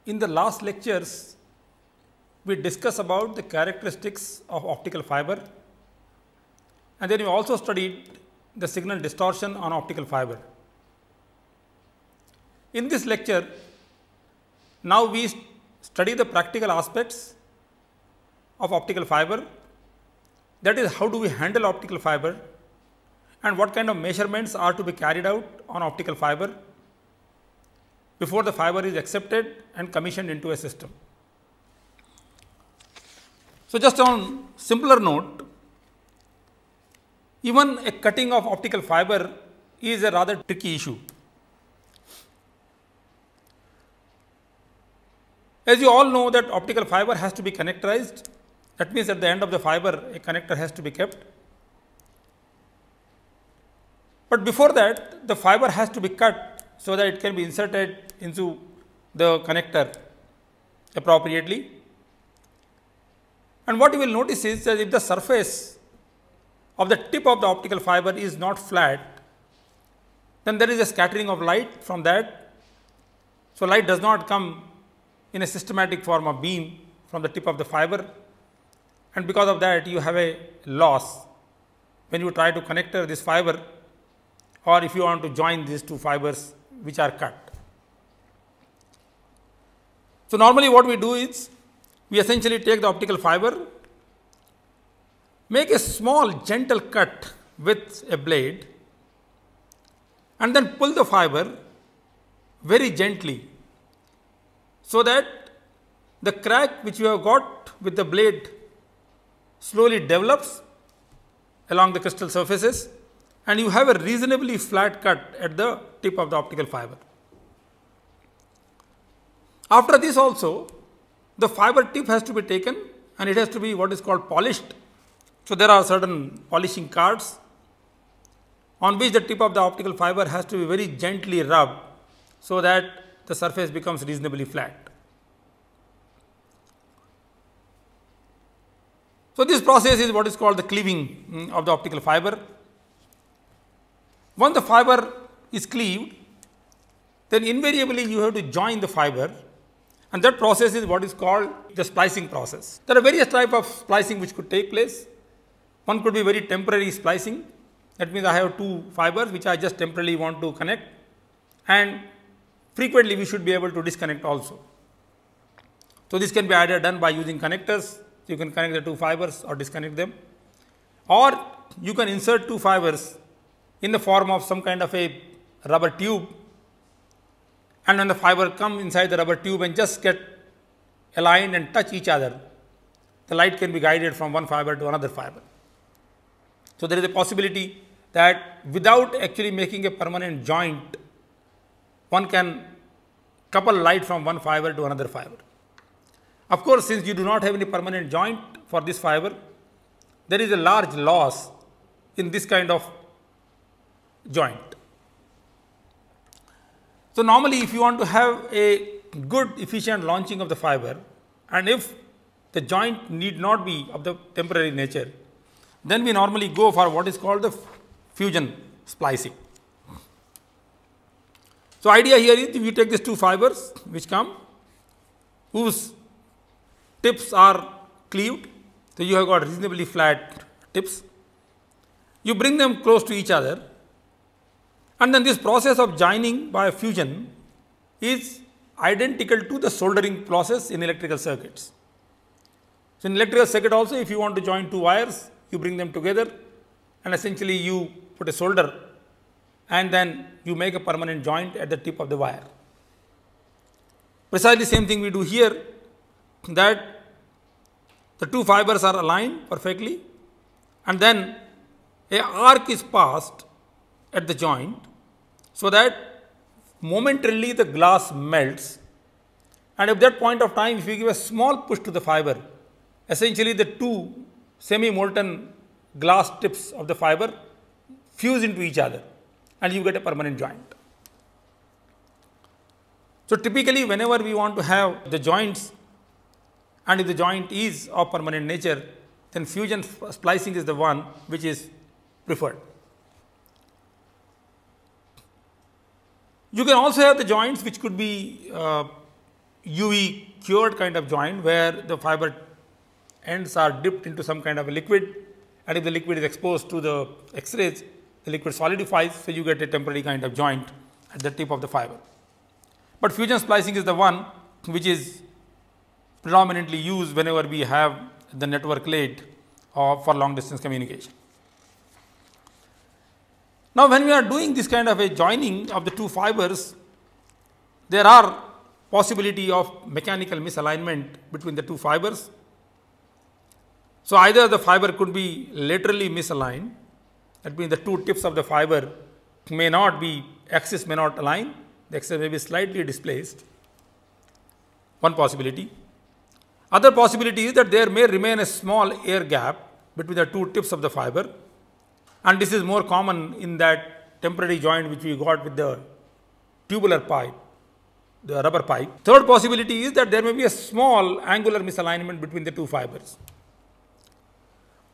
In the last lectures, we discussed about the characteristics of optical fiber, and then we also studied the signal distortion on optical fiber. In this lecture, now we study the practical aspects of optical fiber, that is, how do we handle optical fiber and what kind of measurements are to be carried out on optical fiber before the fiber is accepted and commissioned into a system. So, just on simpler note, even a cutting of optical fiber is a rather tricky issue. As you all know that optical fiber has to be connectorized, that means at the end of the fiber a connector has to be kept. But before that, the fiber has to be cut so that it can be inserted into the connector appropriately. And what you will notice is that if the surface of the tip of the optical fiber is not flat, then there is a scattering of light from that. So, light does not come in a systematic form of beam from the tip of the fiber, and because of that you have a loss when you try to connector this fiber, or if you want to join these two fibers which are cut. So, normally what we do is we essentially take the optical fiber, make a small gentle cut with a blade, and then pull the fiber very gently, so that the crack which you have got with the blade slowly develops along the crystal surfaces, and you have a reasonably flat cut at the tip of the optical fiber. After this also, the fiber tip has to be taken and it has to be what is called polished. So, there are certain polishing cards on which the tip of the optical fiber has to be very gently rubbed, so that the surface becomes reasonably flat. So, this process is what is called the cleaving of the optical fiber. Once the fiber is cleaved, then invariably you have to join the fiber, and that process is what is called the splicing process. There are various types of splicing which could take place. One could be very temporary splicing, that means I have two fibers which I just temporarily want to connect, and frequently we should be able to disconnect also. So, this can be either done by using connectors. You can connect the two fibers or disconnect them, or you can insert two fibers in the form of some kind of a rubber tube, and when the fiber come inside the rubber tube and just get aligned and touch each other, the light can be guided from one fiber to another fiber. So, there is a possibility that without actually making a permanent joint, one can couple light from one fiber to another fiber. Of course, since you do not have any permanent joint for this fiber, there is a large loss in this kind of joint. So, normally if you want to have a good efficient launching of the fiber, and if the joint need not be of the temporary nature, then we normally go for what is called the fusion splicing. So, idea here is we take these two fibers which come, whose tips are cleaved. So, you have got reasonably flat tips, you bring them close to each other, and then this process of joining by fusion is identical to the soldering process in electrical circuits. So, in electrical circuit also, if you want to join two wires, you bring them together and essentially you put a solder, and then you make a permanent joint at the tip of the wire. Precisely same thing we do here, that the two fibers are aligned perfectly, and then a arc is passed at the joint, so that momentarily the glass melts, and at that point of time if you give a small push to the fiber, essentially the two semi molten glass tips of the fiber fuse into each other and you get a permanent joint. So, typically whenever we want to have the joints, and if the joint is of permanent nature, then fusion splicing is the one which is preferred. You can also have the joints which could be UV cured kind of joint where the fiber ends are dipped into some kind of a liquid, and if the liquid is exposed to the X-rays, the liquid solidifies, so you get a temporary kind of joint at the tip of the fiber. But fusion splicing is the one which is predominantly used whenever we have the network laid for long distance communication. Now, when we are doing this kind of a joining of the two fibers, there are possibility of mechanical misalignment between the two fibers. So, either the fiber could be laterally misaligned, that means the two tips of the fiber may not be, axis may not align, the axis may be slightly displaced, one possibility. Other possibility is that there may remain a small air gap between the two tips of the fiber, and this is more common in that temporary joint which we got with the tubular pipe, the rubber pipe. Third possibility is that there may be a small angular misalignment between the two fibers.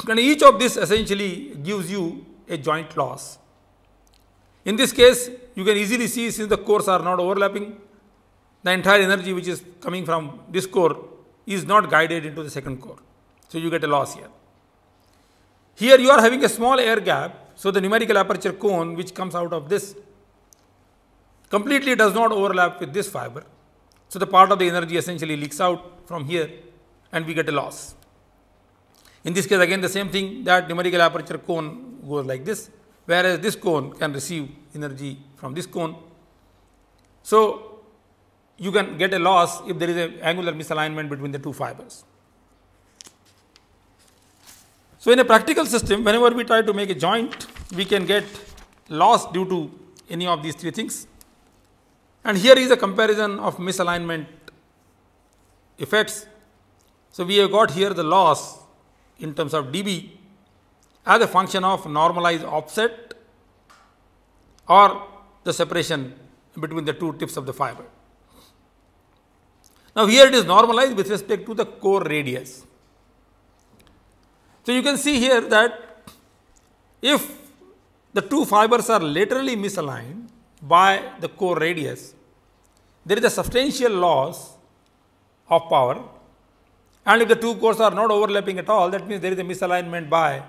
And each of this essentially gives you a joint loss. In this case, you can easily see, since the cores are not overlapping, the entire energy which is coming from this core is not guided into the second core. So, you get a loss here. Here you are having a small air gap, so the numerical aperture cone which comes out of this completely does not overlap with this fiber. So, the part of the energy essentially leaks out from here and we get a loss. In this case, again the same thing, that numerical aperture cone goes like this, whereas this cone can receive energy from this cone. So, you can get a loss if there is an angular misalignment between the two fibers. So, in a practical system, whenever we try to make a joint, we can get loss due to any of these three things. And here is a comparison of misalignment effects. So, we have got here the loss in terms of dB as a function of normalized offset or the separation between the two tips of the fiber. Now, here it is normalized with respect to the core radius. So, you can see here that if the two fibers are laterally misaligned by the core radius, there is a substantial loss of power, and if the two cores are not overlapping at all, that means there is a misalignment by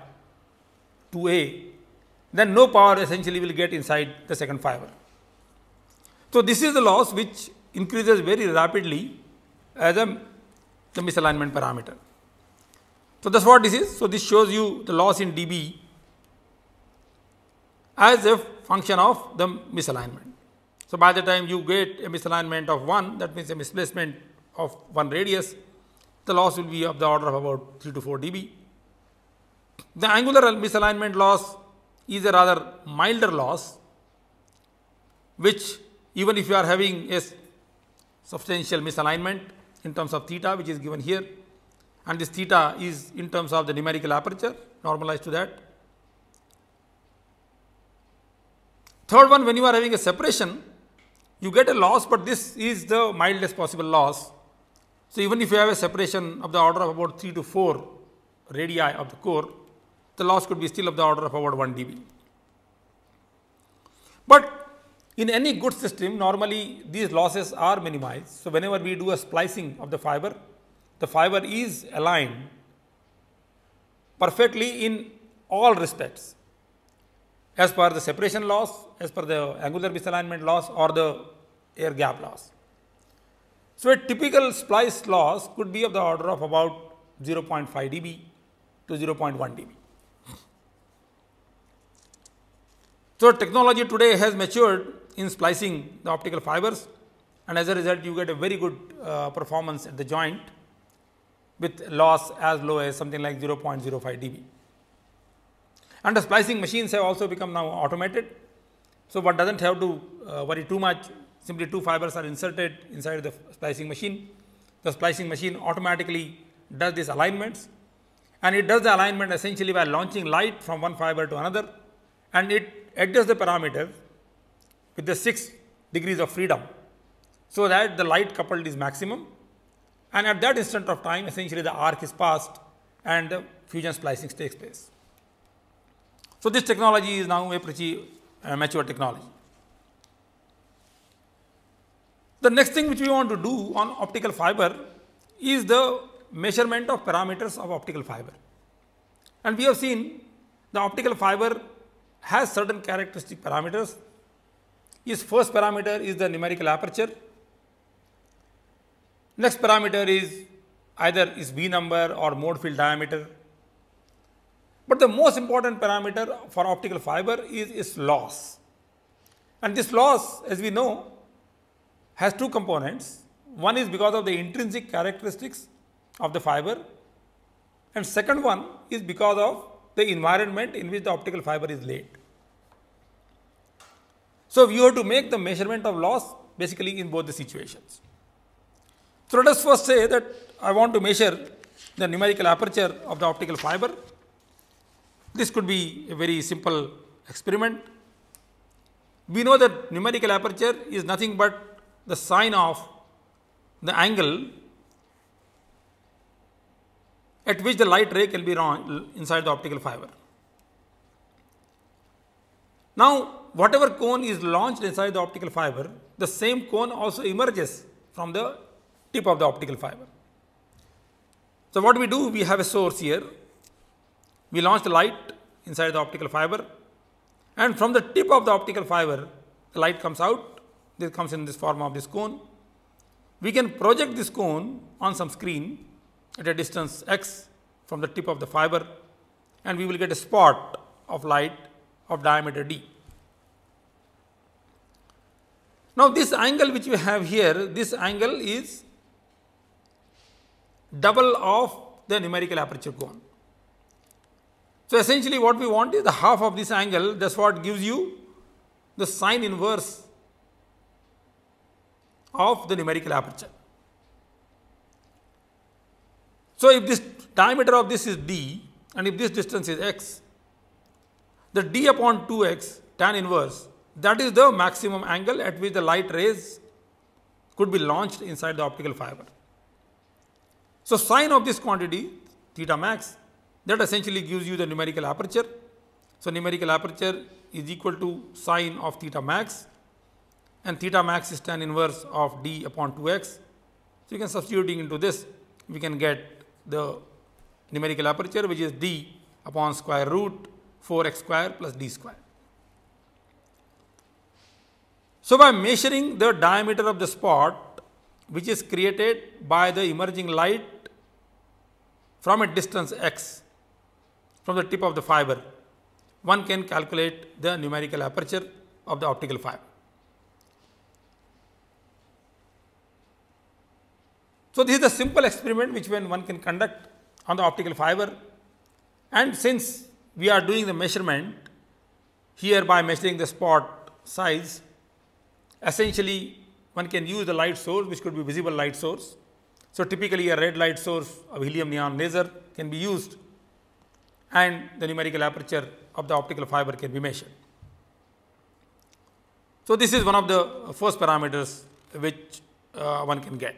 2A, then no power essentially will get inside the second fiber. So, this is the loss which increases very rapidly as the misalignment parameter. So, that is what this is. So, this shows you the loss in dB as a function of the misalignment. So, by the time you get a misalignment of 1, that means a misplacement of 1 radius, the loss will be of the order of about 3 to 4 dB. The angular misalignment loss is a rather milder loss, which even if you are having a substantial misalignment in terms of theta, which is given here, and this theta is in terms of the numerical aperture normalized to that. Third one, when you are having a separation, you get a loss, but this is the mildest possible loss. So, even if you have a separation of the order of about 3 to 4 radii of the core, the loss could be still of the order of about 1 dB. But in any good system, normally these losses are minimized. So, whenever we do a splicing of the fiber is aligned perfectly in all respects, as per the separation loss, as per the angular misalignment loss or the air gap loss. So, a typical splice loss could be of the order of about 0.5 dB to 0.1 dB. So, technology today has matured in splicing the optical fibers, and as a result you get a very good performance at the joint with loss as low as something like 0.05 dB. And the splicing machines have also become now automated. So, one does not have to worry too much, simply two fibers are inserted inside the splicing machine. The splicing machine automatically does these alignments, and it does the alignment essentially by launching light from one fiber to another, and it adjusts the parameter with the 6 degrees of freedom, so that the light coupled is maximum, and at that instant of time essentially the arc is passed and the fusion splicing takes place. So, this technology is now a pretty mature technology. The next thing which we want to do on optical fiber is the measurement of parameters of optical fiber. And we have seen the optical fiber has certain characteristic parameters. Its first parameter is the numerical aperture. Next parameter is either its B number or mode field diameter. But the most important parameter for optical fiber is its loss. And this loss, as we know, has two components. One is because of the intrinsic characteristics of the fiber, and second one is because of the environment in which the optical fiber is laid. So, you have to make the measurement of loss basically in both the situations. So, let us first say that I want to measure the numerical aperture of the optical fiber. This could be a very simple experiment. We know that numerical aperture is nothing but the sine of the angle at which the light ray can be inside the optical fiber. Now, whatever cone is launched inside the optical fiber, the same cone also emerges from the tip of the optical fiber. So, what we do? We have a source here. We launch the light inside the optical fiber, and from the tip of the optical fiber, the light comes out. This comes in this form of this cone. We can project this cone on some screen at a distance x from the tip of the fiber, and we will get a spot of light of diameter d. Now, this angle which we have here, this angle is double of the numerical aperture cone. So, essentially what we want is the half of this angle. That is what gives you the sine inverse of the numerical aperture. So, if this diameter of this is d and if this distance is x, the d upon 2x tan inverse, that is the maximum angle at which the light rays could be launched inside the optical fiber. So, sine of this quantity theta max, that essentially gives you the numerical aperture. So, numerical aperture is equal to sine of theta max, and theta max is tan inverse of d upon 2x. So, you can substituting into this, we can get the numerical aperture, which is d upon square root 4x square plus d square. So, by measuring the diameter of the spot which is created by the emerging light from a distance x from the tip of the fiber, one can calculate the numerical aperture of the optical fiber. So, this is the simple experiment which one can conduct on the optical fiber, and since we are doing the measurement here by measuring the spot size, essentially one can use the light source which could be visible light source. So, typically a red light source of helium neon laser can be used, and the numerical aperture of the optical fiber can be measured. So, this is one of the first parameters which one can get.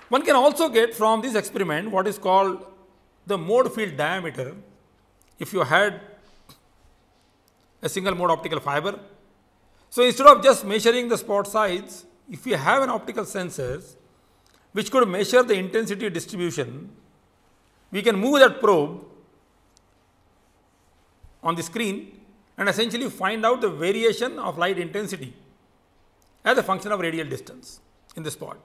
One can also get from this experiment what is called the mode field diameter. If you had a single mode optical fiber, so instead of just measuring the spot size, if you have an optical sensor which could measure the intensity distribution, we can move that probe on the screen and essentially find out the variation of light intensity as a function of radial distance in the spot.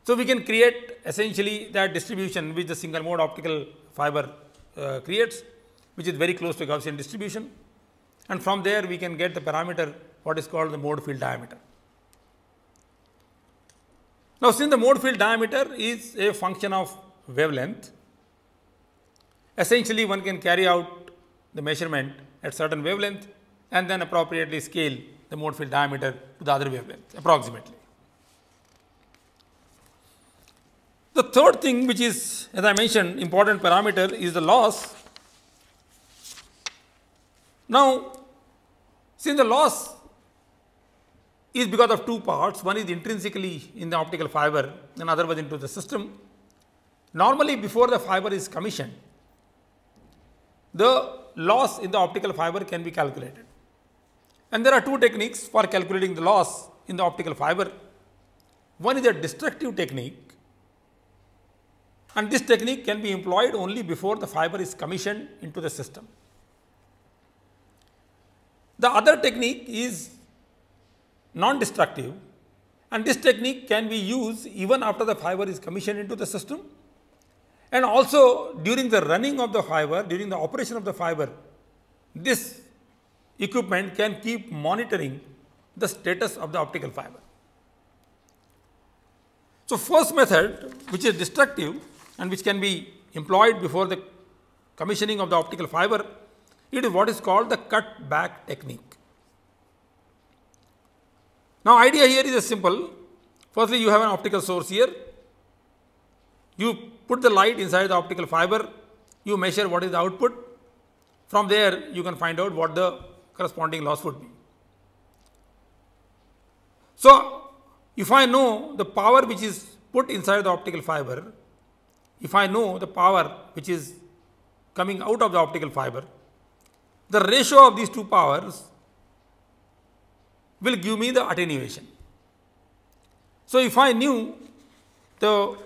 So, we can create essentially that distribution which the single mode optical fiber creates, which is very close to Gaussian distribution, and from there we can get the parameter what is called the mode field diameter. Now, since the mode field diameter is a function of wavelength, essentially one can carry out the measurement at certain wavelength and then appropriately scale the mode field diameter to the other wavelength approximately. The third thing which is, as I mentioned, important parameter is the loss. Now, since the loss is because of two parts, one is intrinsically in the optical fiber and other was into the system. Normally, before the fiber is commissioned, the loss in the optical fiber can be calculated. And there are two techniques for calculating the loss in the optical fiber. One is a destructive technique, and this technique can be employed only before the fiber is commissioned into the system. The other technique is non-destructive, and this technique can be used even after the fiber is commissioned into the system, and also during the running of the fiber, during the operation of the fiber, this equipment can keep monitoring the status of the optical fiber. So, first method, which is destructive and which can be employed before the commissioning of the optical fiber, it is what is called the cut back technique. Now, idea here is simple. Firstly, you have an optical source here. You put the light inside the optical fiber, you measure what is the output. From there, you can find out what the corresponding loss would be. So, if I know the power which is put inside the optical fiber, if I know the power which is coming out of the optical fiber, the ratio of these two powers will give me the attenuation. So, if I knew the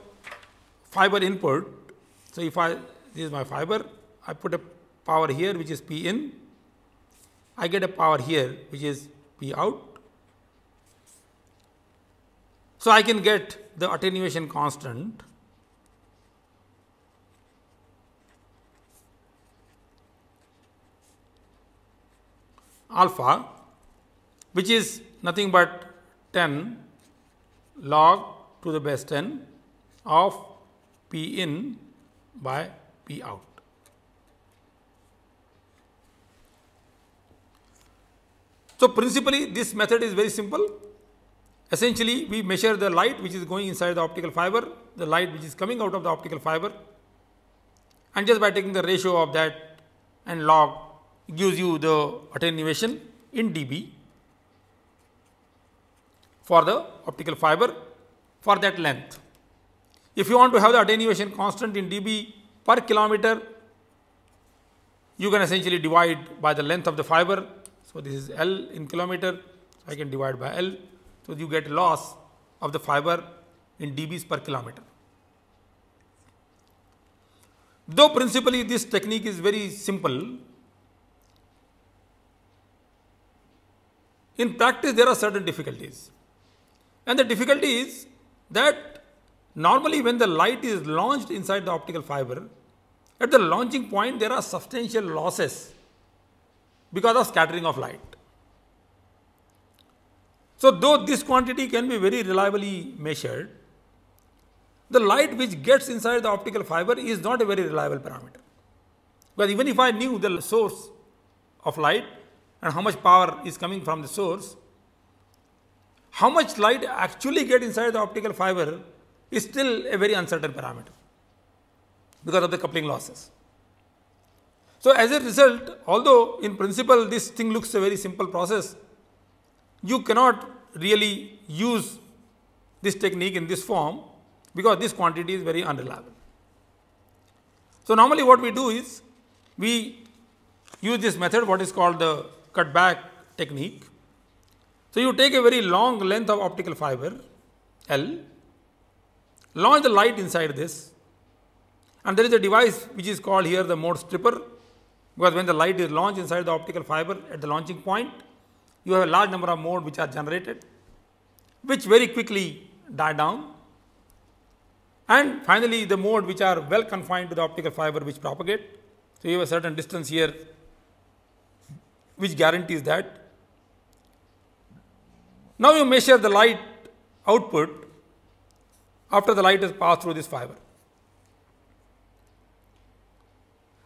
fiber input, so if this is my fiber, I put a power here which is P in, I get a power here which is P out. So, I can get the attenuation constant alpha, which is nothing but 10 log to the base 10 of P in by P out. So, principally this method is very simple. Essentially, we measure the light which is going inside the optical fiber, the light which is coming out of the optical fiber, and just by taking the ratio of that and log gives you the attenuation in dB for the optical fiber for that length. If you want to have the attenuation constant in dB per kilometer, you can essentially divide by the length of the fiber. So, this is L in kilometer, I can divide by L. So, you get loss of the fiber in dBs per kilometer. Though principally this technique is very simple, in practice there are certain difficulties. And the difficulty is that normally when the light is launched inside the optical fiber, at the launching point there are substantial losses because of scattering of light. So, though this quantity can be very reliably measured, the light which gets inside the optical fiber is not a very reliable parameter. Because even if I knew the source of light and how much power is coming from the source, how much light actually get inside the optical fiber is still a very uncertain parameter because of the coupling losses. So, as a result, although in principle this thing looks a very simple process, you cannot really use this technique in this form because this quantity is very unreliable. So, normally what we do is we use this method what is called the cut back technique. So, you take a very long length of optical fiber L, launch the light inside this, and there is a device which is called here the mode stripper, because when the light is launched inside the optical fiber at the launching point, you have a large number of modes which are generated, which very quickly die down, and finally the mode which are well confined to the optical fiber which propagate. So, you have a certain distance here which guarantees that. Now, you measure the light output after the light has passed through this fiber.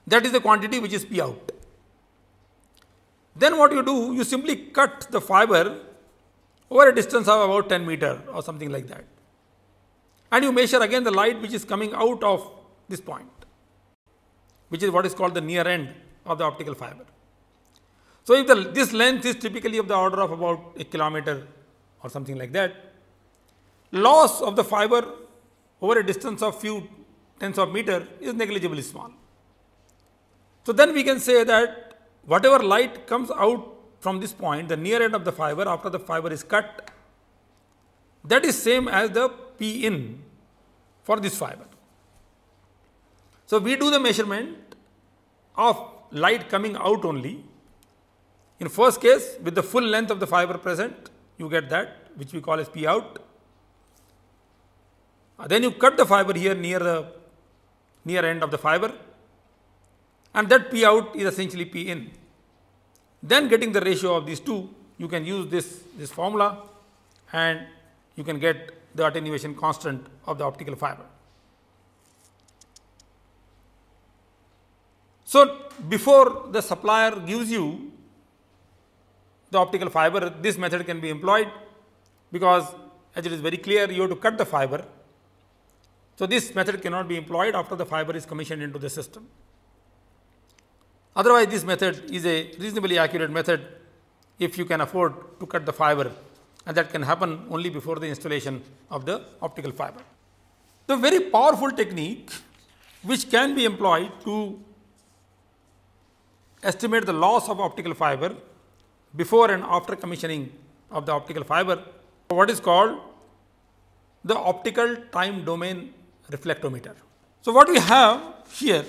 That is the quantity which is P out. Then what you do, you simply cut the fiber over a distance of about 10 meter or something like that, and you measure again the light which is coming out of this point, which is what is called the near end of the optical fiber. So, if this length is typically of the order of about a kilometer or something like that, loss of the fiber over a distance of few tens of meter is negligibly small. So, then we can say that whatever light comes out from this point, the near end of the fiber after the fiber is cut, that is same as the P in for this fiber. So, we do the measurement of light coming out only. In first case, with the full length of the fiber present, you get that, which we call as P out. Then you cut the fiber here near the near end of the fiber, and that P out is essentially P in. Then getting the ratio of these two, you can use this formula and you can get the attenuation constant of the optical fiber. So, before the supplier gives you the optical fiber, this method can be employed, because as it is very clear, you have to cut the fiber. So, this method cannot be employed after the fiber is commissioned into the system. Otherwise, this method is a reasonably accurate method if you can afford to cut the fiber, and that can happen only before the installation of the optical fiber. The very powerful technique which can be employed to estimate the loss of optical fiber before and after commissioning of the optical fiber, what is called the optical time domain reflectometer. So, what we have here,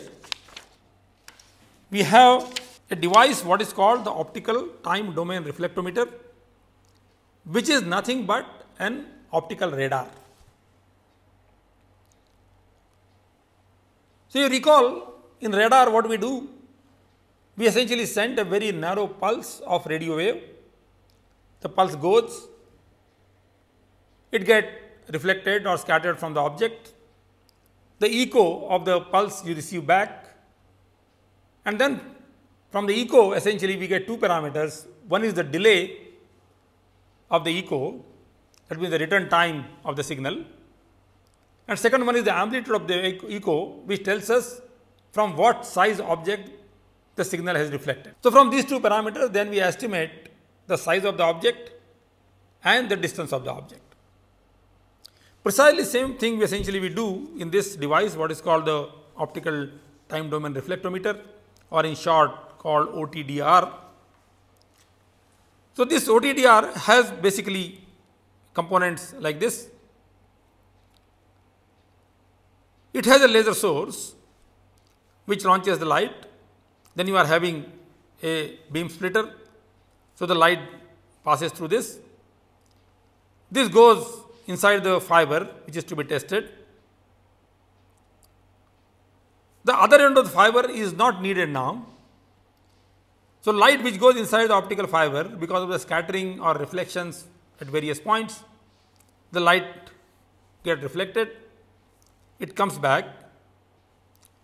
we have a device what is called the optical time domain reflectometer, which is nothing but an optical radar. So, you recall in radar what we do? We essentially send a very narrow pulse of radio wave. The pulse goes, it gets reflected or scattered from the object. The echo of the pulse you receive back, and then from the echo essentially we get two parameters. One is the delay of the echo, that means the return time of the signal, and second one is the amplitude of the echo, which tells us from what size object the signal has reflected. So, from these two parameters, then we estimate the size of the object and the distance of the object. Precisely same thing we essentially we do in this device, what is called the optical time domain reflectometer, or in short called OTDR. So, this OTDR has basically components like this. It has a laser source which launches the light. Then you are having a beam splitter. So, the light passes through this. This goes inside the fiber which is to be tested. The other end of the fiber is not needed now. So, light which goes inside the optical fiber, because of the scattering or reflections at various points, the light gets reflected, it comes back.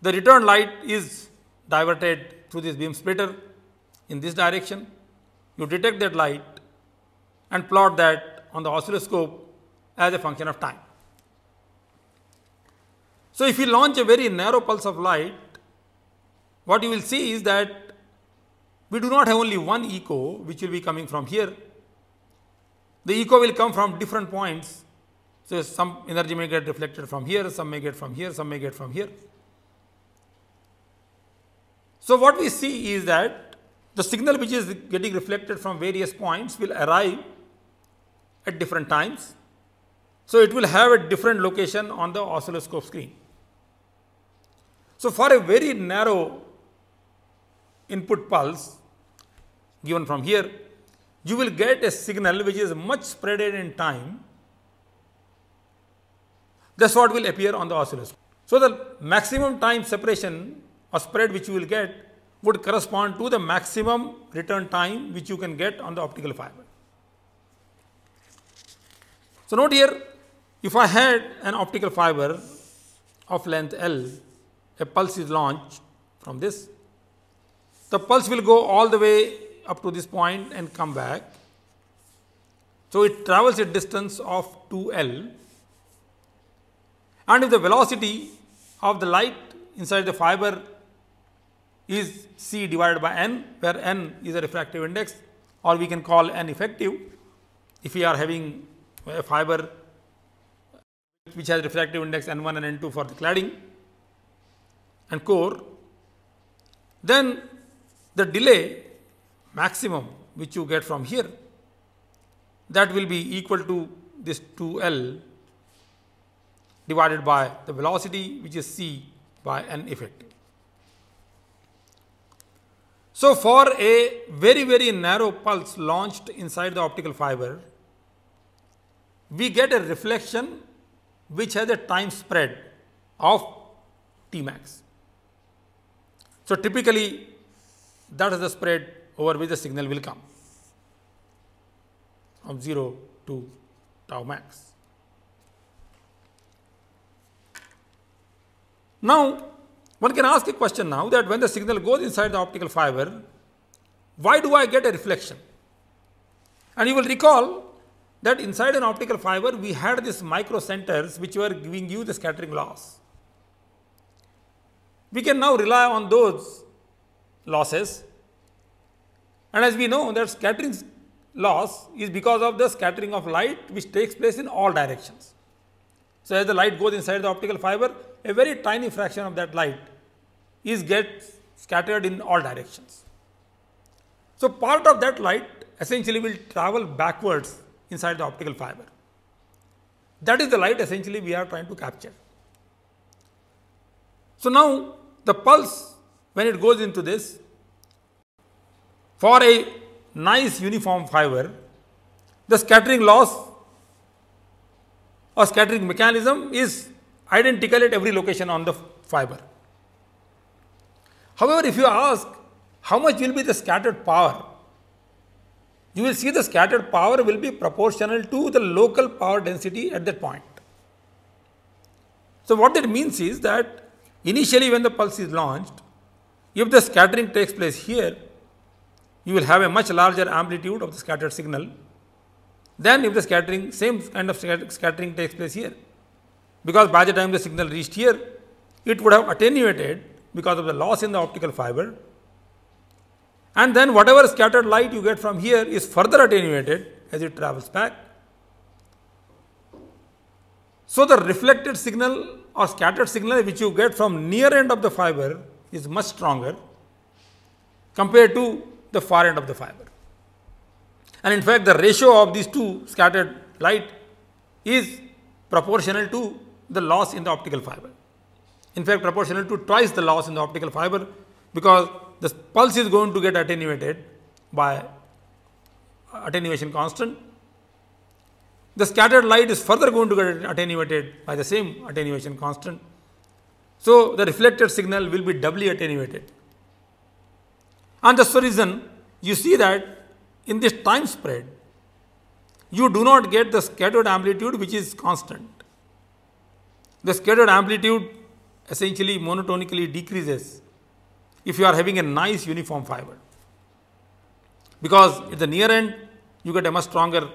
The return light is diverted through this beam splitter in this direction. You detect that light and plot that on the oscilloscope as a function of time. So, if you launch a very narrow pulse of light, what you will see is that we do not have only one echo which will be coming from here. The echo will come from different points. So, some energy may get reflected from here, some may get from here, some may get from here. So, what we see is that the signal which is getting reflected from various points will arrive at different times. So, it will have a different location on the oscilloscope screen. So, for a very narrow input pulse given from here, you will get a signal which is much spreaded in time. That is what will appear on the oscilloscope. So, the maximum time separation or spread which you will get would correspond to the maximum return time which you can get on the optical fiber. So, note here, if I had an optical fiber of length L, a pulse is launched from this, the pulse will go all the way up to this point and come back. So, it travels a distance of 2L, and if the velocity of the light inside the fiber is C divided by N, where N is a refractive index, or we can call N effective if we are having a fiber which has refractive index N1 and N2 for the cladding and core, then the delay maximum which you get from here, that will be equal to this 2L divided by the velocity, which is c by n effective. So, for a very, very narrow pulse launched inside the optical fiber, we get a reflection which has a time spread of T max. So, typically that is the spread over which the signal will come from 0 to tau max. Now, one can ask a question now that when the signal goes inside the optical fiber, why do I get a reflection? And you will recall that inside an optical fiber we had these microcenters which were giving you the scattering loss. We can now rely on those losses, and as we know that scattering loss is because of the scattering of light which takes place in all directions. So, as the light goes inside the optical fiber, a very tiny fraction of that light gets scattered in all directions. So, part of that light essentially will travel backwards inside the optical fiber. That is the light essentially we are trying to capture. So, now the pulse, when it goes into this, for a nice uniform fiber, the scattering loss or scattering mechanism is identical at every location on the fiber. However, if you ask how much will be the scattered power, you will see the scattered power will be proportional to the local power density at that point. So, what that means is that initially when the pulse is launched, if the scattering takes place here, you will have a much larger amplitude of the scattered signal than if the scattering, same kind of scattering takes place here. Because by the time the signal reached here, it would have attenuated because of the loss in the optical fiber, and then whatever scattered light you get from here is further attenuated as it travels back. So, the reflected signal or scattered signal which you get from near end of the fiber is much stronger compared to the far end of the fiber. And in fact, the ratio of these two scattered light is proportional to the loss in the optical fiber. In fact, proportional to twice the loss in the optical fiber, because the pulse is going to get attenuated by attenuation constant. The scattered light is further going to get attenuated by the same attenuation constant. So, the reflected signal will be doubly attenuated. And that's the reason you see that in this time spread, you do not get the scattered amplitude which is constant. The scattered amplitude essentially monotonically decreases if you are having a nice uniform fiber, because at the near end you get a much stronger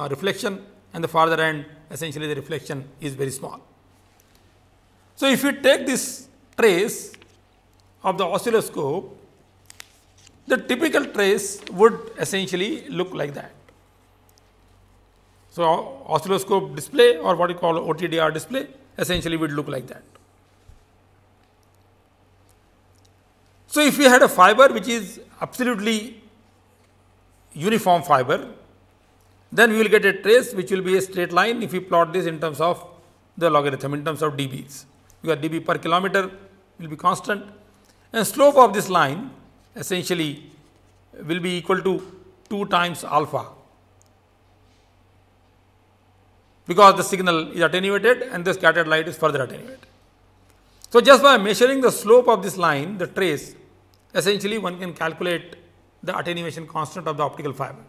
reflection, and the farther end essentially the reflection is very small. So, if you take this trace of the oscilloscope, the typical trace would essentially look like that. So, oscilloscope display or what you call OTDR display essentially would look like that. So, if we had a fiber which is absolutely uniform fiber, then we will get a trace which will be a straight line if we plot this in terms of the logarithm, in terms of dBs, because dB per kilometer will be constant, and slope of this line essentially will be equal to 2 times alpha, because the signal is attenuated and the scattered light is further attenuated. So, just by measuring the slope of this line, the trace, essentially one can calculate the attenuation constant of the optical fiber.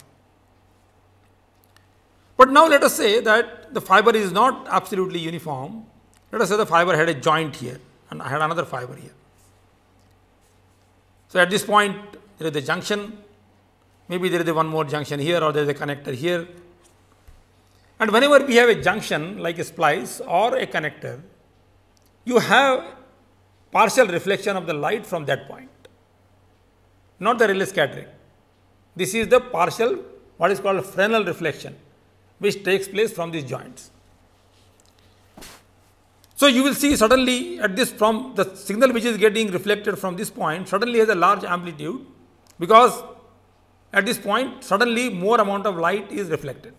But now let us say that the fiber is not absolutely uniform. Let us say the fiber had a joint here and I had another fiber here. So, at this point there is a junction, maybe there is one more junction here or there is a connector here. And whenever we have a junction like a splice or a connector, you have partial reflection of the light from that point, not the Rayleigh scattering. This is the partial, what is called Fresnel reflection, which takes place from these joints. So, you will see suddenly at this, from the signal which is getting reflected from this point suddenly has a large amplitude, because at this point suddenly more amount of light is reflected.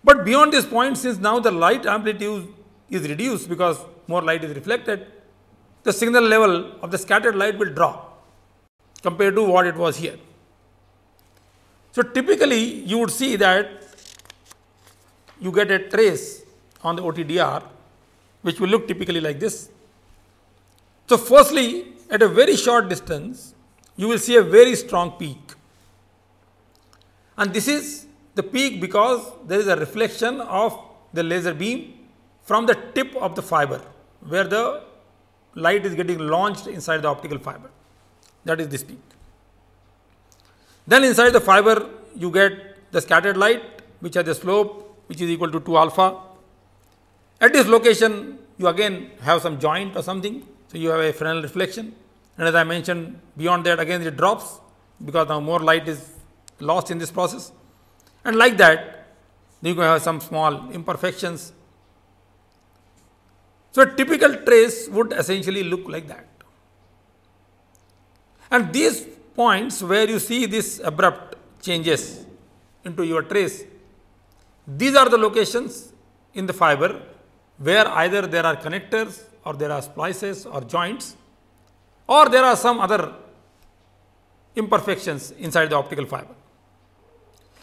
But beyond this point, since now the light amplitude is reduced because more light is reflected, the signal level of the scattered light will drop compared to what it was here. So, typically you would see that you get a trace on the OTDR which will look typically like this. So, firstly, at a very short distance you will see a very strong peak, and this is the peak because there is a reflection of the laser beam from the tip of the fiber where the light is getting launched inside the optical fiber, that is this peak. Then inside the fiber you get the scattered light which has a slope which is equal to 2 alpha. At this location you again have some joint or something, so you have a Fresnel reflection, and as I mentioned beyond that again it drops because now more light is lost in this process, and like that you can have some small imperfections. So, a typical trace would essentially look like that, and these points where you see this abrupt changes into your trace, these are the locations in the fiber where either there are connectors or there are splices or joints, or there are some other imperfections inside the optical fiber.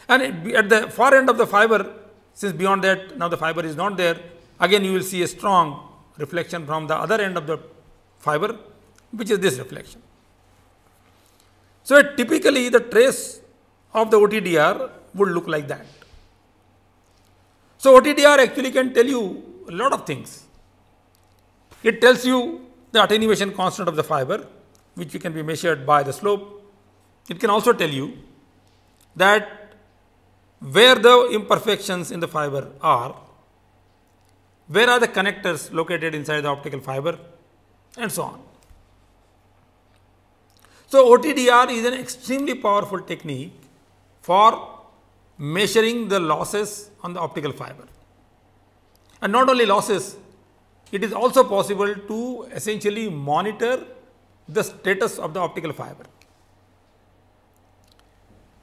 And at the far end of the fiber, since beyond that now the fiber is not there, again you will see a strong reflection from the other end of the fiber, which is this reflection. So, typically the trace of the OTDR would look like that. So, OTDR actually can tell you a lot of things. It tells you the attenuation constant of the fiber, which can be measured by the slope. It can also tell you that where the imperfections in the fiber are, where are the connectors located inside the optical fiber, and so on. So, OTDR is an extremely powerful technique for measuring the losses on the optical fiber. And not only losses, it is also possible to essentially monitor the status of the optical fiber.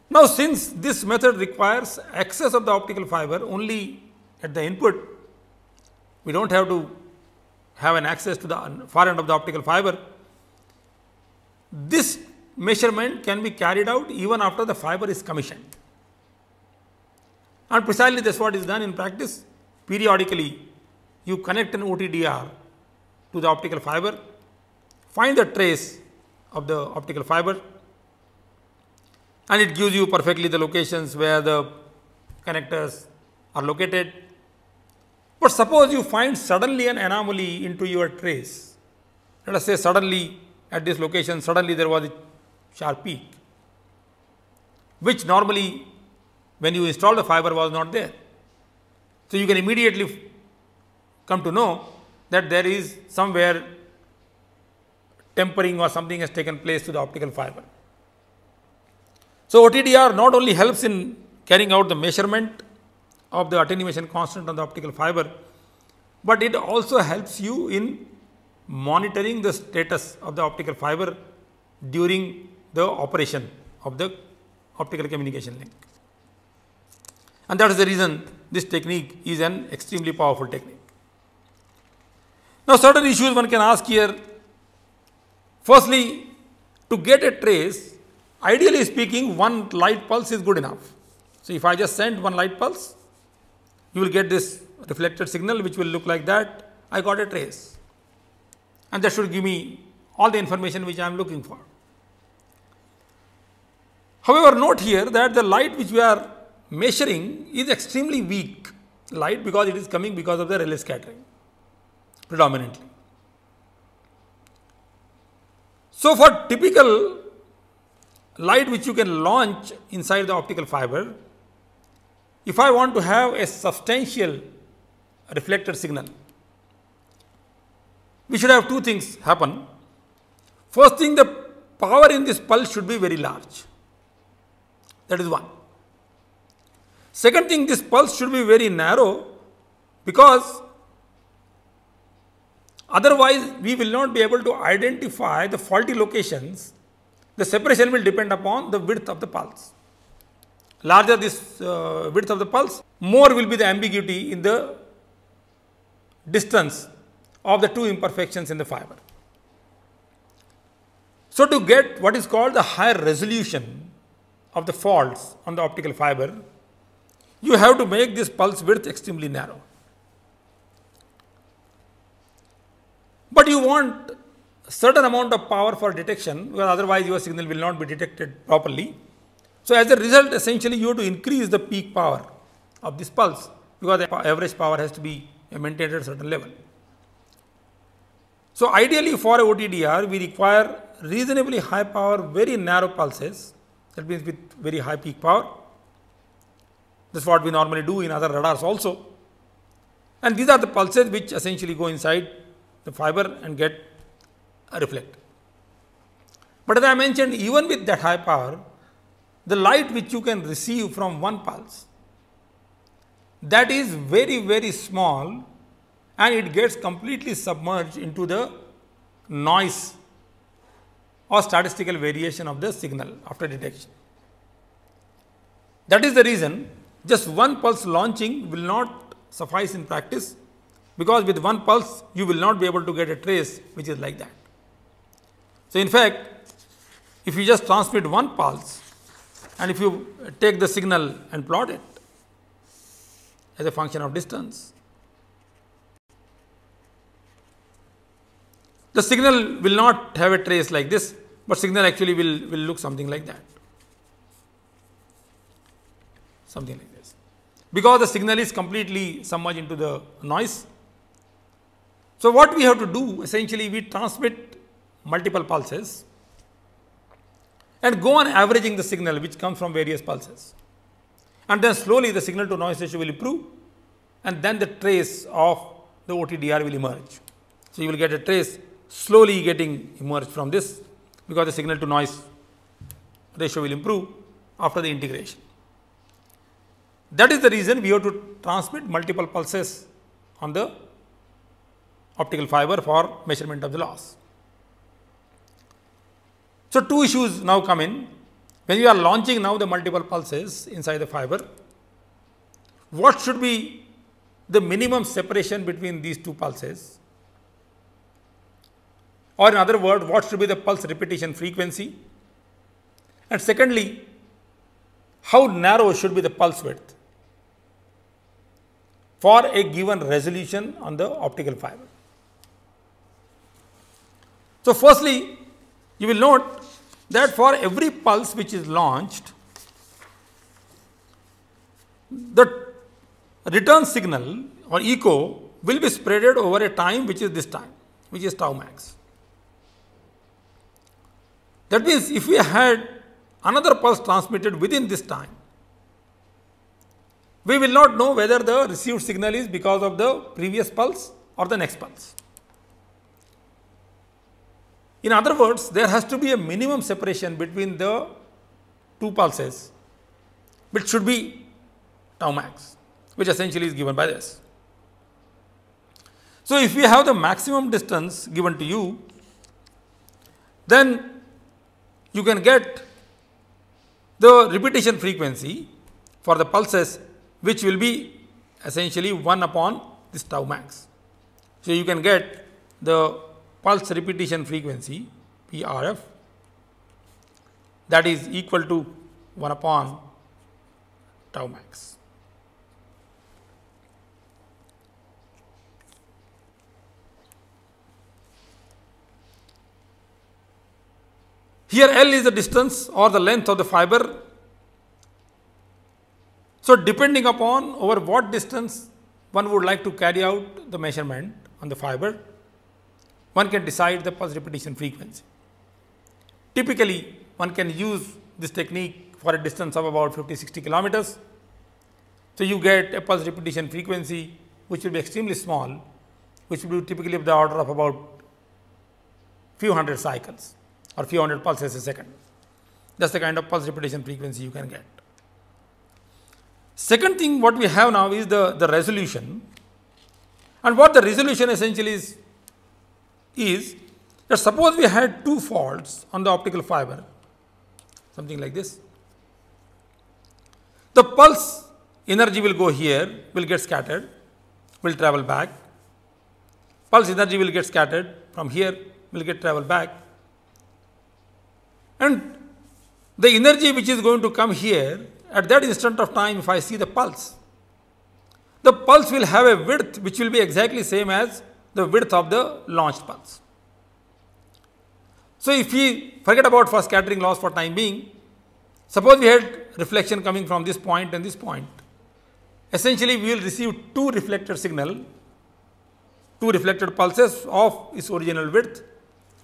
Now, since this method requires access of the optical fiber only at the input, we do not have to have an access to the far end of the optical fiber. This measurement can be carried out even after the fiber is commissioned, and precisely that is what is done in practice. Periodically you connect an OTDR to the optical fiber, find the trace of the optical fiber, and it gives you perfectly the locations where the connectors are located. But suppose you find suddenly an anomaly into your trace, let us say suddenly at this location suddenly there was a sharp peak, which normally when you install the fiber was not there. So, you can immediately come to know that there is somewhere tempering or something has taken place to the optical fiber. So, OTDR not only helps in carrying out the measurement of the attenuation constant on the optical fiber, but it also helps you in monitoring the status of the optical fiber during the operation of the optical communication link. And that is the reason this technique is an extremely powerful technique. Now, certain issues one can ask here. Firstly, to get a trace, ideally speaking, one light pulse is good enough. So, if I just send one light pulse, you will get this reflected signal which will look like that. I got a trace, and that should give me all the information which I am looking for. However, note here that the light which we are measuring is extremely weak light because it is coming because of the Rayleigh scattering predominantly. So, for typical light which you can launch inside the optical fiber, if I want to have a substantial reflected signal, we should have two things happen. First thing, the power in this pulse should be very large. That is one. Second thing, this pulse should be very narrow, because otherwise we will not be able to identify the faulty locations the separation will depend upon the width of the pulse. Larger this width of the pulse, more will be the ambiguity in the distance of the two imperfections in the fiber. So, to get what is called the higher resolution of the faults on the optical fiber, you have to make this pulse width extremely narrow. But you want a certain amount of power for detection, because otherwise your signal will not be detected properly. So, as a result, essentially you have to increase the peak power of this pulse, because the average power has to be maintained at a certain level. So, ideally for a OTDR, we require reasonably high power, very narrow pulses, that means with very high peak power. This is what we normally do in other radars also. And these are the pulses which essentially go inside the fiber and get reflect. But as I mentioned, even with that high power, the light which you can receive from one pulse, that is very, very small, and it gets completely submerged into the noise or statistical variation of the signal after detection. That is the reason just one pulse launching will not suffice in practice, because with one pulse you will not be able to get a trace which is like that. So, in fact, if you just transmit one pulse and if you take the signal and plot it as a function of distance, the signal will not have a trace like this, but signal actually will look something like that, something like this, because the signal is completely submerged into the noise. So, what we have to do, essentially we transmit multiple pulses and go on averaging the signal which comes from various pulses, and then slowly the signal to noise ratio will improve, and then the trace of the OTDR will emerge. So, you will get a trace slowly getting emerged from this, because the signal to noise ratio will improve after the integration. That is the reason we have to transmit multiple pulses on the optical fiber for measurement of the loss. So, two issues now come in. When you are launching now the multiple pulses inside the fiber, what should be the minimum separation between these two pulses? Or in other words, what should be the pulse repetition frequency? And secondly, how narrow should be the pulse width for a given resolution on the optical fiber? So, firstly, you will note that for every pulse which is launched, the return signal or echo will be spreaded over a time which is this time, which is tau max. That means, if we had another pulse transmitted within this time, we will not know whether the received signal is because of the previous pulse or the next pulse. In other words, there has to be a minimum separation between the two pulses, which should be tau max, which essentially is given by this. So, if we have the maximum distance given to you, then you can get the repetition frequency for the pulses, which will be essentially 1 upon this tau max. So, you can get the pulse repetition frequency PRF, that is equal to 1 upon tau max. Here L is the distance or the length of the fiber. So, depending upon over what distance one would like to carry out the measurement on the fiber, one can decide the pulse repetition frequency. Typically, one can use this technique for a distance of about 50-60 kilometers. So, you get a pulse repetition frequency which will be extremely small, which will be typically of the order of about few hundred cycles or few hundred pulses a second. That is the kind of pulse repetition frequency you can get. Second thing what we have now is the resolution, and what the resolution essentially is that suppose we had two faults on the optical fiber something like this. The pulse energy will go here, will get scattered, will travel back. Pulse energy will get scattered from here, will get travel back. And the energy which is going to come here at that instant of time, if I see the pulse will have a width which will be exactly same as the width of the launched pulse. So, if we forget about first scattering loss for time being, suppose we had reflection coming from this point and this point. Essentially, we will receive two reflected pulses of its original width,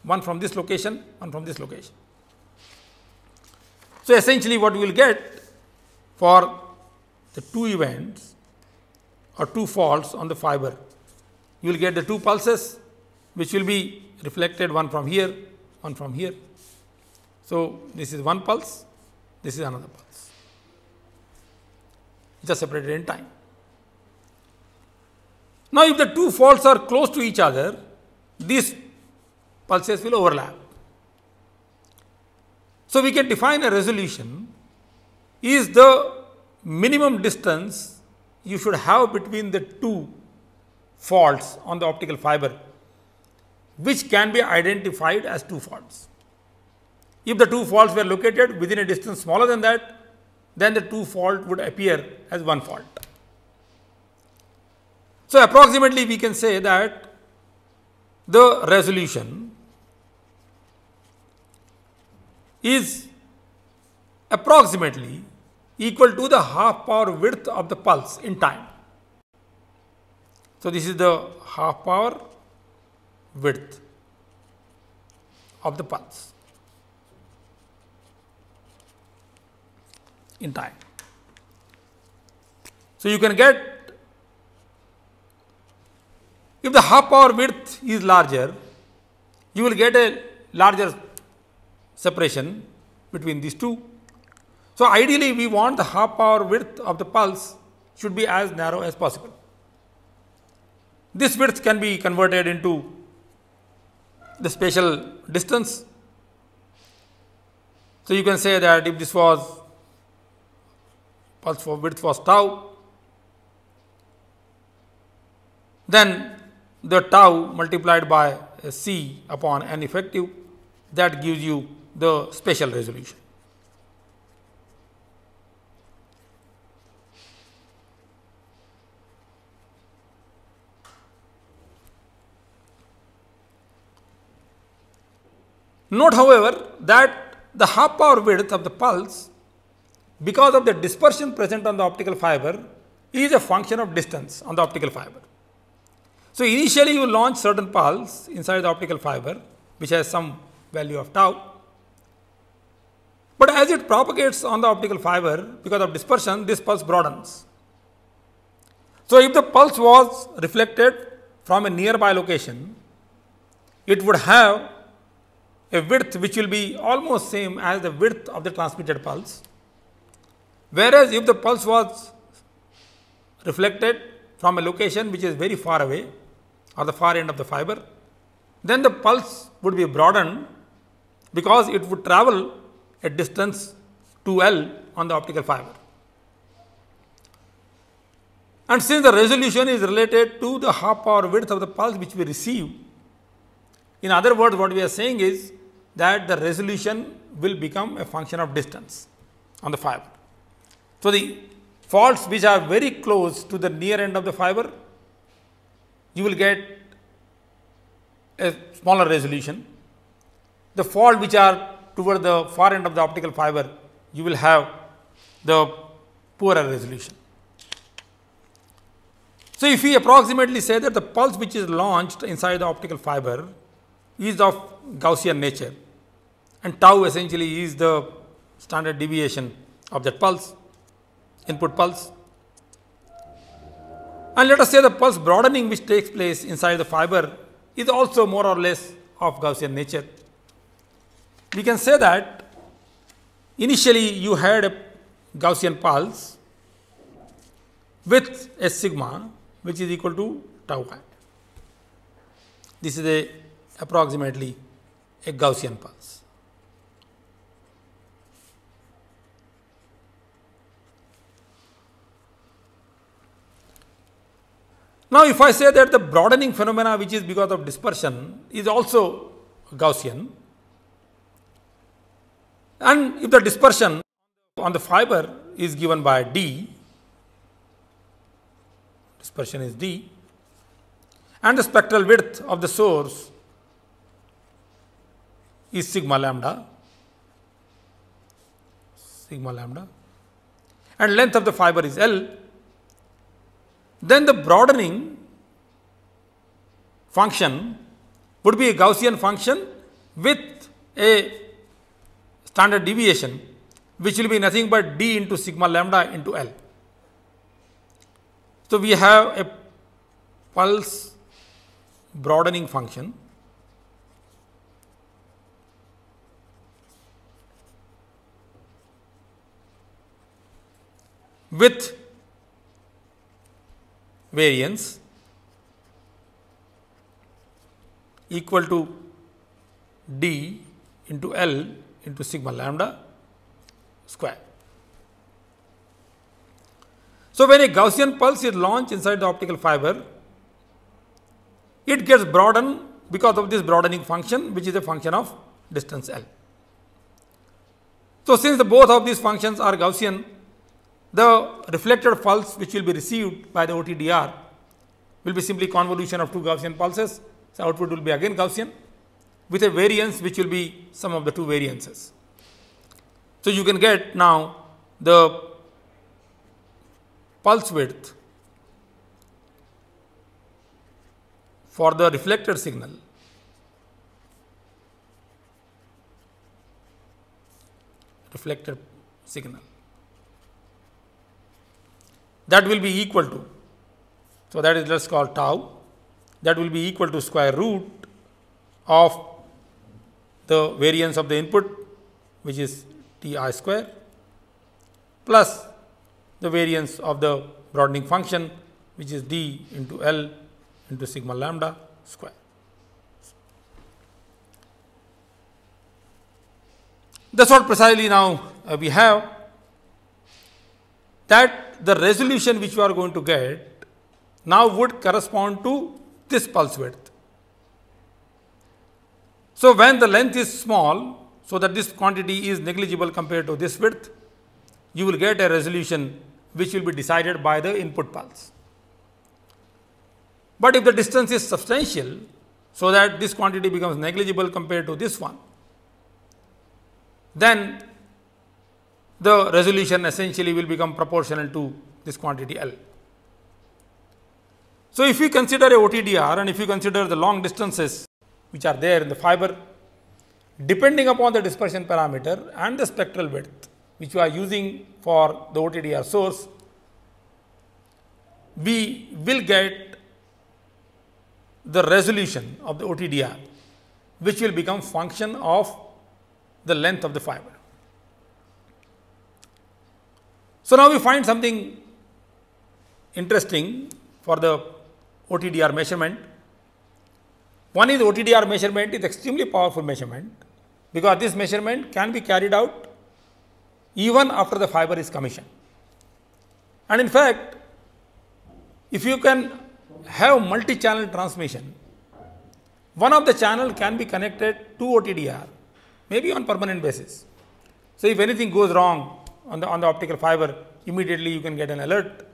one from this location, one from this location. So, essentially what we will get for the two events or two faults on the fiber, you will get the two pulses which will be reflected, one from here, one from here. So, this is one pulse, this is another pulse, just separated in time. Now, if the two faults are close to each other, these pulses will overlap. So, we can define a resolution is the minimum distance you should have between the two faults on the optical fiber, which can be identified as two faults. If the two faults were located within a distance smaller than that, then the two fault would appear as one fault. So, approximately we can say that the resolution is approximately equal to the half power width of the pulse in time. So, this is the half power width of the pulse in time. So, you can get, if the half power width is larger, you will get a larger separation between these two. So, ideally we want the half power width of the pulse should be as narrow as possible. This width can be converted into the spatial distance. So, you can say that if this was pulse for width was tau, then the tau multiplied by C upon n effective, that gives you the spatial resolution. Note, however, that the half power width of the pulse, because of the dispersion present on the optical fiber, is a function of distance on the optical fiber. So, initially you launch certain pulse inside the optical fiber which has some value of tau, but as it propagates on the optical fiber, because of dispersion, this pulse broadens. So, if the pulse was reflected from a nearby location, it would have a width which will be almost same as the width of the transmitted pulse, whereas if the pulse was reflected from a location which is very far away or the far end of the fiber, then the pulse would be broadened because it would travel a distance 2L on the optical fiber. And since the resolution is related to the half power width of the pulse which we receive, in other words, what we are saying is that the resolution will become a function of distance on the fiber. So, the faults which are very close to the near end of the fiber, you will get a smaller resolution. The fault which are toward the far end of the optical fiber, you will have the poorer resolution. So, if we approximately say that the pulse which is launched inside the optical fiber is of Gaussian nature, and tau essentially is the standard deviation of that pulse, input pulse, and let us say the pulse broadening which takes place inside the fiber is also more or less of Gaussian nature. We can say that initially you had a Gaussian pulse with a sigma which is equal to tau I. This is approximately a Gaussian pulse. Now, if I say that the broadening phenomena which is because of dispersion is also Gaussian, and if the dispersion on the fiber is given by d, dispersion is d, and the spectral width of the source is sigma lambda, and length of the fiber is L, then the broadening function would be a Gaussian function with a standard deviation which will be nothing but d into sigma lambda into L. So, we have a pulse broadening function with variance equal to d into L into sigma lambda square. So, when a Gaussian pulse is launched inside the optical fiber, it gets broadened because of this broadening function which is a function of distance L. So, since the both of these functions are Gaussian, the reflected pulse which will be received by the OTDR will be simply convolution of two Gaussian pulses. So, output will be again Gaussian with a variance which will be sum of the two variances. So, you can get now the pulse width for the reflected signal that will be equal to, so that is let us call tau, that will be equal to square root of the variance of the input which is T I square plus the variance of the broadening function which is d into L into sigma lambda square. That is what precisely now we have, that the resolution which you are going to get now would correspond to this pulse width. So, when the length is small, so that this quantity is negligible compared to this width, you will get a resolution which will be decided by the input pulse. But if the distance is substantial, so that this quantity becomes negligible compared to this one, then the resolution essentially will become proportional to this quantity L. So, if you consider a OTDR and if you consider the long distances which are there in the fiber, depending upon the dispersion parameter and the spectral width which you are using for the OTDR source, we will get the resolution of the OTDR which will become function of the length of the fiber. So, now we find something interesting for the OTDR measurement. One is OTDR measurement is extremely powerful measurement, because this measurement can be carried out even after the fiber is commissioned. And in fact, if you can have multi-channel transmission, one of the channel can be connected to OTDR, maybe on permanent basis. So, if anything goes wrong on the optical fiber, immediately you can get an alert.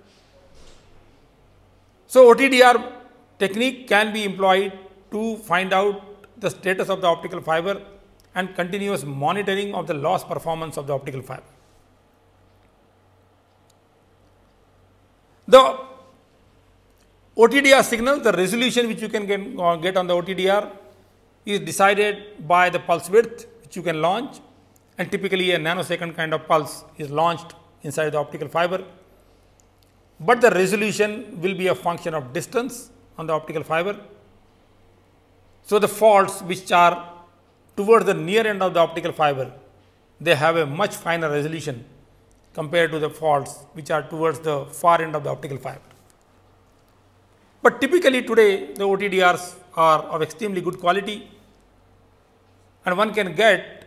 So, OTDR technique can be employed to find out the status of the optical fiber and continuous monitoring of the loss performance of the optical fiber. The OTDR signal, the resolution which you can get on the OTDR is decided by the pulse width which you can launch, and typically a nanosecond kind of pulse is launched inside the optical fiber. But the resolution will be a function of distance on the optical fiber. So, the faults which are towards the near end of the optical fiber, they have a much finer resolution compared to the faults which are towards the far end of the optical fiber. But typically today the OTDRs are of extremely good quality, and one can get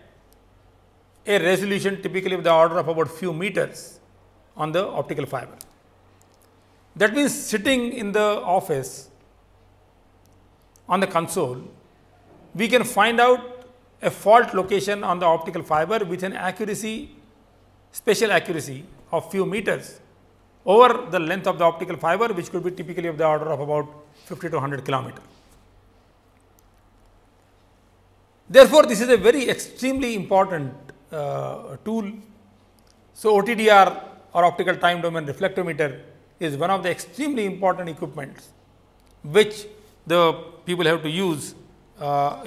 a resolution typically of the order of about few meters on the optical fiber. That means, sitting in the office on the console, we can find out a fault location on the optical fiber with an accuracy, spatial accuracy of few meters over the length of the optical fiber, which could be typically of the order of about 50 to 100 kilometer. Therefore, this is a very extremely important tool. So, OTDR or optical time domain reflectometer is one of the extremely important equipments which the people have to use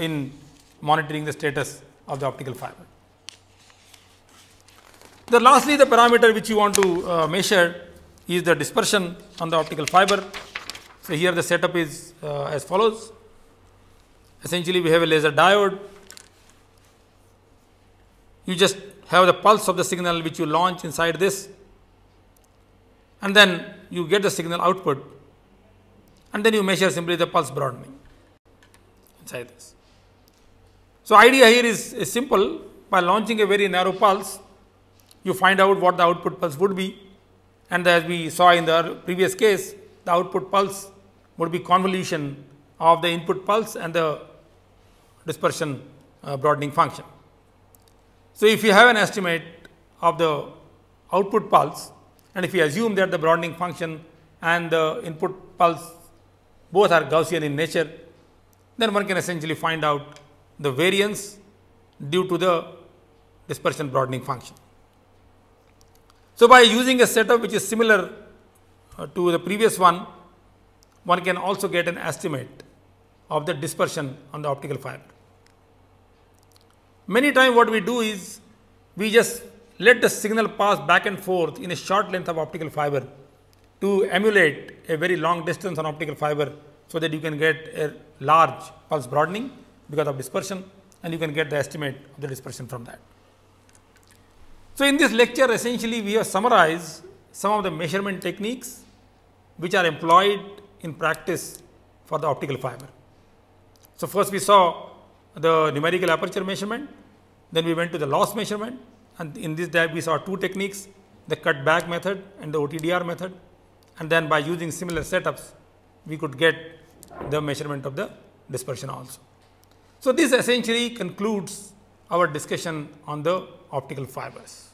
in monitoring the status of the optical fiber. Lastly, the parameter which you want to measure is the dispersion on the optical fiber. So, here the setup is as follows. Essentially, we have a laser diode. You just have the pulse of the signal which you launch inside this, and then you get the signal output, and then you measure simply the pulse broadening inside this. So, idea here is simple. By launching a very narrow pulse, you find out what the output pulse would be, and as we saw in the previous case, the output pulse would be convolution of the input pulse and the dispersion broadening function. So, if you have an estimate of the output pulse, and if you assume that the broadening function and the input pulse both are Gaussian in nature, then one can essentially find out the variance due to the dispersion broadening function. So, by using a setup which is similar to the previous one can also get an estimate of the dispersion on the optical fiber. Many times what we do is we just let the signal pass back and forth in a short length of optical fiber to emulate a very long distance on optical fiber, so that you can get a large pulse broadening because of dispersion, and you can get the estimate of the dispersion from that. So, in this lecture essentially we have summarized some of the measurement techniques which are employed in practice for the optical fiber. So, first we saw the numerical aperture measurement, then we went to the loss measurement, and in this diagram we saw two techniques, the cut back method and the OTDR method, and then by using similar setups we could get the measurement of the dispersion also. So, this essentially concludes our discussion on the optical fibers.